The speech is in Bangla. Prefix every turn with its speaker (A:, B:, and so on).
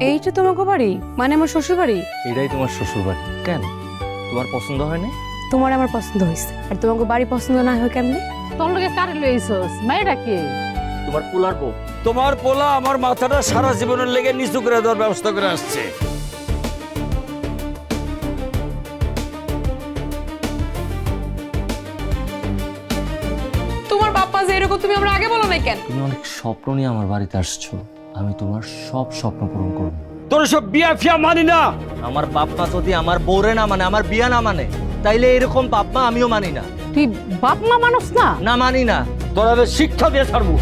A: এইটা তোমাকে বাড়ি, মানে আমার শ্বশুর বাড়ি?
B: এটাই তোমার শ্বশুর বাড়ি। কেন, তোমার পছন্দ হয় না?
A: তোমার আমার পছন্দ হয়েছে, আর তোমাকে বাড়ি পছন্দ না হয় কেমনে?
C: তোর লগে কারে লইছস? মাইরা কে?
B: তোমার পোলার বউ।
D: তোমার পোলা আমার মাথাটা সারা জীবনের লেগে নিচু করে দেওয়ার ব্যবস্থা করে আসছে।
A: তোমার বাপ্পা যে এরকম, তুমি আমরা আগে বলো না কেন?
B: তুমি অনেক স্বপ্ন নিয়ে আমার বাড়িতে আসছো, আমি তোমার সব স্বপ্ন পূরণ করব।
D: তোর সব বিয়া ফিয়া মানি না।
B: আমার বাপ মা যদি আমার বউরে না মানে, আমার বিয়া না মানে, তাইলে এরকম বাপ মা আমিও মানি না।
C: তুই বাপ মা মানুষ না?
B: না, মানি না।
D: তোরা শিক্ষা দিয়ে ছাড়বো।